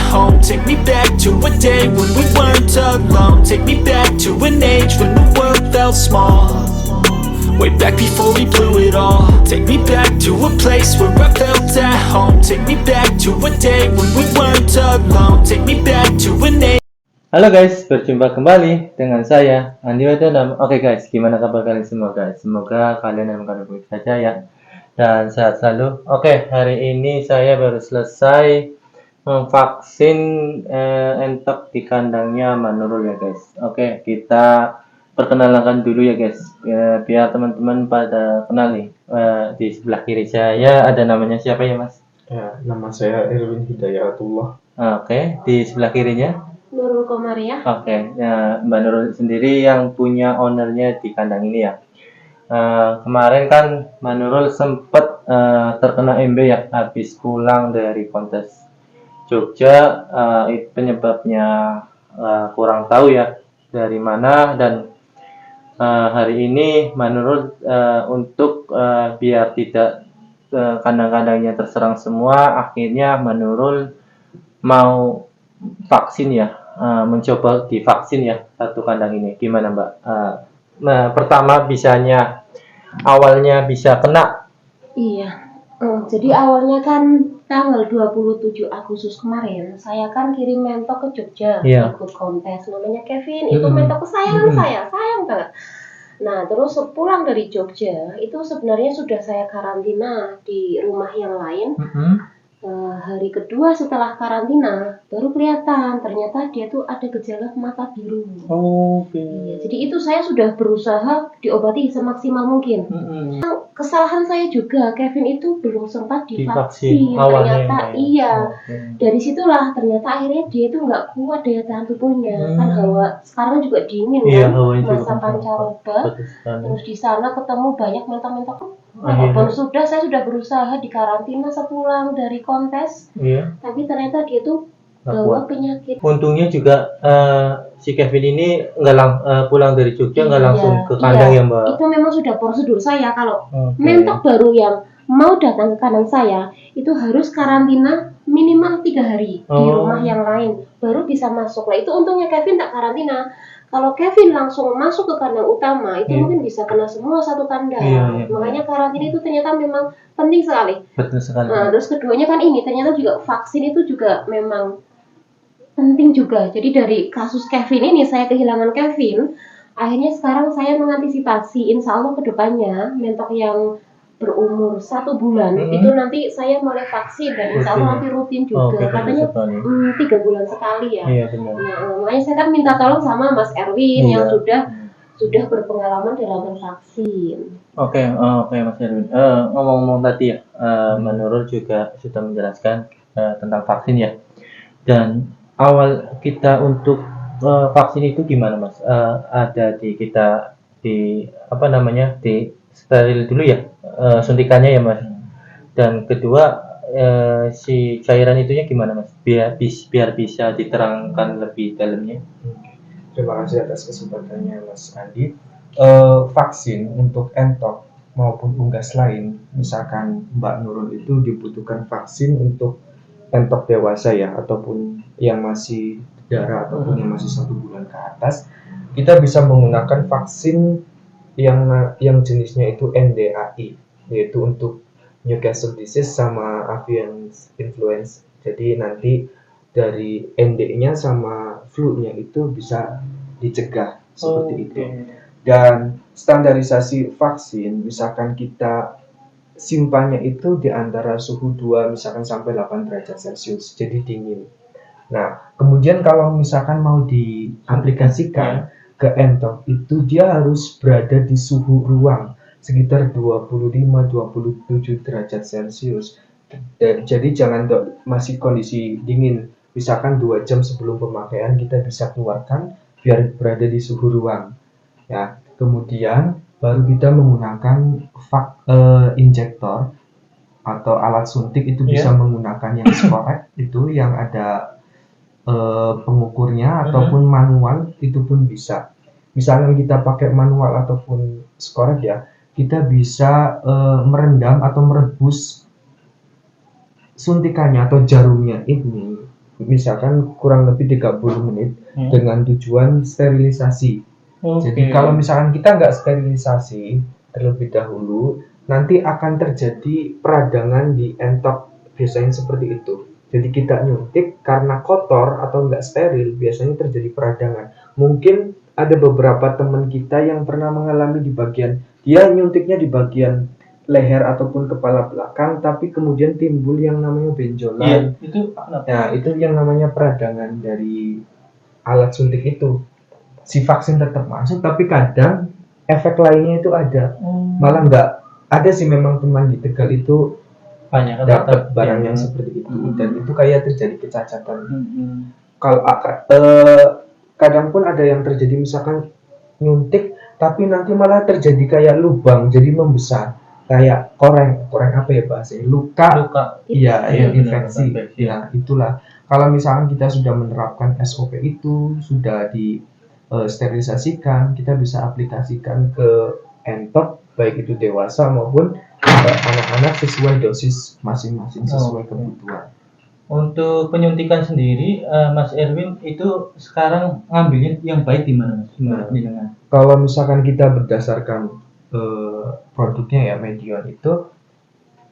home. Take me back to a day when we weren't alone. Take me back to an age when the world felt small. Way back before we blew it all. Take me back to a place where I felt at home. Take me back to a day when we weren't alone. Take me back to an age. Halo guys, berjumpa kembali dengan saya Andi Wadanam. Oke guys, gimana kabar kalian semua guys? Semoga kalian dalam keadaan baik saja ya, dan sehat selalu. Oke, hari ini saya baru selesai memvaksin entok di kandangnya Manurul ya guys. Oke, kita perkenalkan dulu ya guys, biar teman-teman pada kenali. Di sebelah kiri saya ada namanya siapa ya mas? Ya, nama saya Irwin Hidayatullah. Oke, di sebelah kirinya Nurul Komaria. Oke, ya, Mbak Nurul sendiri yang punya ownernya di kandang ini ya. Kemarin kan Mbak Nurul sempat terkena MB ya, habis pulang dari kontes Jogja. Itu penyebabnya kurang tahu ya dari mana, dan hari ini Mbak Nurul untuk biar tidak kandang-kandangnya terserang semua, akhirnya Mbak Nurul mau vaksin ya, mencoba divaksin ya satu kandang ini. Gimana Mbak? Pertama awalnya bisa kena. Iya. Jadi awalnya kan tanggal 27 Agustus kemarin saya kan kirim mentok ke Jogja, Iya. ikut kontes namanya Kevin. Itu mentok kesayangan saya, sayang banget. Nah, terus pulang dari Jogja itu sebenarnya sudah saya karantina di rumah yang lain. Hari kedua setelah karantina baru kelihatan ternyata dia tuh ada gejala mata biru. Oke. Iya, jadi itu saya sudah berusaha diobati semaksimal mungkin. Kesalahan saya juga, Kevin itu belum sempat divaksin. Ternyata iya. Dari situlah ternyata akhirnya dia itu nggak kuat daya tahan tubuhnya. Kan hawa sekarang juga dingin Iya, kan, masa pancaroba. Terus di sana ketemu banyak mentok-mentok. Walaupun saya sudah berusaha di karantina sepulang dari kontes, Iya. tapi ternyata dia tuh bawa penyakit. Untungnya juga si Kevin ini nggak pulang dari Jogja nggak langsung ke kandang ya Mbak. Itu memang sudah prosedur saya kalau mentok baru yang mau datang ke kandang saya itu harus karantina minimal 3 hari di rumah yang lain baru bisa masuk. Lah itu untungnya Kevin tak karantina. Kalau Kevin langsung masuk ke kandang utama itu mungkin bisa kena semua satu kandang. Makanya karantina itu ternyata memang penting sekali. Betul sekali. Nah, terus keduanya kan ini ternyata juga vaksin itu juga memang penting juga. Jadi dari kasus Kevin ini saya kehilangan Kevin, akhirnya sekarang saya mengantisipasi insya Allah kedepannya mentok yang berumur 1 bulan itu nanti saya mulai vaksin dan insya Allah nanti rutin juga. Katanya 3 bulan sekali ya. Iya, benar. Nah, makanya saya kan minta tolong sama Mas Erwin yang sudah berpengalaman dalam vaksin. Oke, Mas Erwin. Ngomong-ngomong tadi ya, Mbak Nurul juga sudah menjelaskan tentang vaksin ya. Dan awal kita untuk vaksin itu gimana Mas? Ada di steril dulu ya, suntikannya ya Mas. Dan kedua si cairan itunya gimana Mas? Biar bisa diterangkan lebih dalamnya. Terima kasih atas kesempatannya Mas Andi. Vaksin untuk entok maupun unggas lain, misalkan Mbak Nurul itu dibutuhkan vaksin untuk entok dewasa ya, ataupun yang masih darah ataupun yang masih 1 bulan ke atas, kita bisa menggunakan vaksin yang jenisnya itu NDAI, yaitu untuk Newcastle disease sama avian influenza. Jadi nanti dari ND-nya sama flu-nya itu bisa dicegah seperti itu. Dan standarisasi vaksin, misalkan kita simpannya itu di antara suhu 2 misalkan sampai 8 derajat Celcius, jadi dingin. Nah, kemudian kalau misalkan mau diaplikasikan ke entok itu dia harus berada di suhu ruang sekitar 25-27 derajat Celcius. Dan jadi jangan masih kondisi dingin, misalkan 2 jam sebelum pemakaian kita bisa keluarkan biar berada di suhu ruang. Ya, kemudian baru kita menggunakan injektor atau alat suntik itu bisa menggunakan yang Scorec itu yang ada pengukurnya ataupun manual itu pun bisa. Misalnya kita pakai manual ataupun Scorec ya, kita bisa merendam atau merebus suntikannya atau jarumnya ini misalkan kurang lebih 30 menit dengan tujuan sterilisasi. Oke. Jadi kalau misalkan kita nggak sterilisasi terlebih dahulu, nanti akan terjadi peradangan di entok, biasanya seperti itu. Jadi kita nyuntik karena kotor atau nggak steril, biasanya terjadi peradangan. Mungkin ada beberapa teman kita yang pernah mengalami di bagian, dia nyuntiknya di bagian leher ataupun kepala belakang, tapi kemudian timbul yang namanya benjolan. Iya, itu kenapa? Nah, itu yang namanya peradangan dari alat suntik itu. Si vaksin tetap masuk, tapi kadang efek lainnya itu ada. Malah nggak ada sih, memang teman di Tegal itu Banyak kan dapat tetap barang yang yang- seperti itu, dan itu kayak terjadi kecacatan. Mm-mm. Kalau kadang pun ada yang terjadi, misalkan nyuntik tapi nanti malah terjadi kayak lubang, jadi membesar, kayak koreng apa ya bahasanya, luka. Luka. Iya, Iya, benar, infeksi. infeksi. Ya, itulah. Kalau misalkan kita sudah menerapkan SOP itu, sudah di sterilisasikan, kita bisa aplikasikan ke entok, baik itu dewasa maupun anak-anak sesuai dosis masing-masing, sesuai Oke. kebutuhan. Untuk penyuntikan sendiri, Mas Erwin itu sekarang ngambilnya yang baik di mana, Mas? Menurut jenengan? Kalau misalkan kita berdasarkan produknya ya, Medion itu,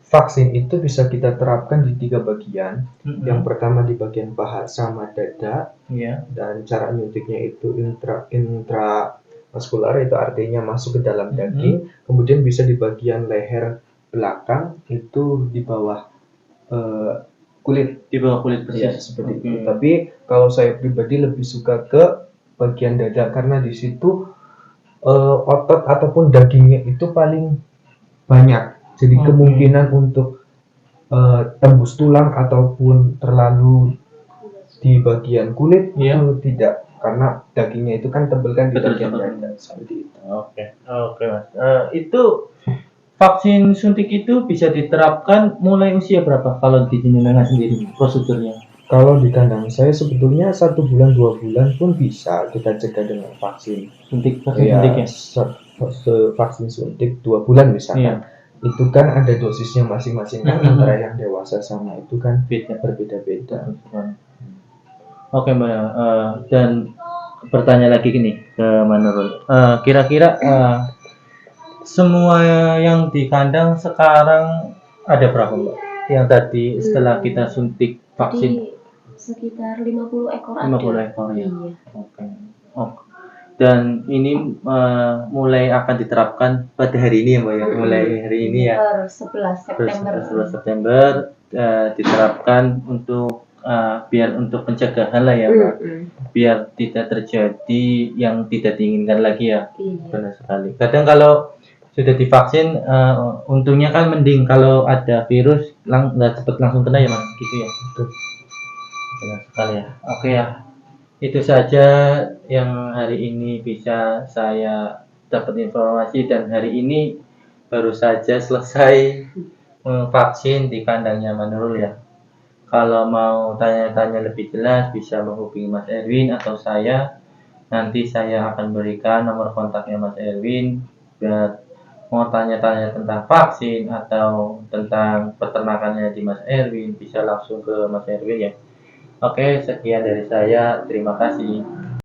vaksin itu bisa kita terapkan di 3 bagian. Yang pertama di bagian paha sama dada, Iya. dan cara nyuntiknya itu intramuskular, itu artinya masuk ke dalam daging. Kemudian bisa di bagian leher belakang, itu di bawah kulit. Di bawah kulit Ya, persis. seperti Oke. itu. Tapi kalau saya pribadi lebih suka ke bagian dada, karena di situ otot ataupun dagingnya itu paling banyak. Jadi Oke. kemungkinan untuk tembus tulang ataupun terlalu di bagian kulit Iya. itu tidak, karena dagingnya itu kan tebal kan di Betul, bagian betul. dada, seperti itu. Oke, Mas. Itu vaksin suntik itu bisa diterapkan mulai usia berapa kalau di jenengan sendiri prosedurnya? Kalau di kandang saya sebetulnya 1 bulan 2 bulan pun bisa kita cegah dengan vaksin. Vaksin Ya, suntik ya? vaksin suntik 2 bulan misalkan. Iya. Itu kan ada dosisnya masing-masing kan, Mhm. antara yang dewasa sama itu kan Beda. berbeda-beda. Oke, Mbak. Dan pertanyaan lagi gini ke Manurul. Kira-kira semua yang di kandang sekarang ada berapa, Mbak? Yang tadi setelah kita suntik vaksin Jadi sekitar 50 ekor 50 ada. ekor ya. Iya. Oke. Dan ini mulai akan diterapkan pada hari ini ya, Mbak ya. Mulai hari ini ya. Per 11 September. 11 September diterapkan untuk biar untuk pencegahan lah ya, Mbak. Biar tidak terjadi yang tidak diinginkan lagi ya. Iya. Benar sekali. Kadang kalau sudah divaksin, untungnya kan mending kalau ada virus nggak cepat langsung kena ya, Mas, gitu ya. Betul. Benar sekali ya. Oke ya. Itu saja yang hari ini bisa saya dapat informasi, dan hari ini baru saja selesai vaksin di kandangnya Manurul ya. Kalau mau tanya-tanya lebih jelas bisa menghubungi Mas Erwin atau saya. Nanti saya akan berikan nomor kontaknya Mas Erwin biar mau tanya-tanya tentang vaksin atau tentang peternakannya di Mas Erwin bisa langsung ke Mas Erwin ya. Oke, sekian dari saya. Terima kasih.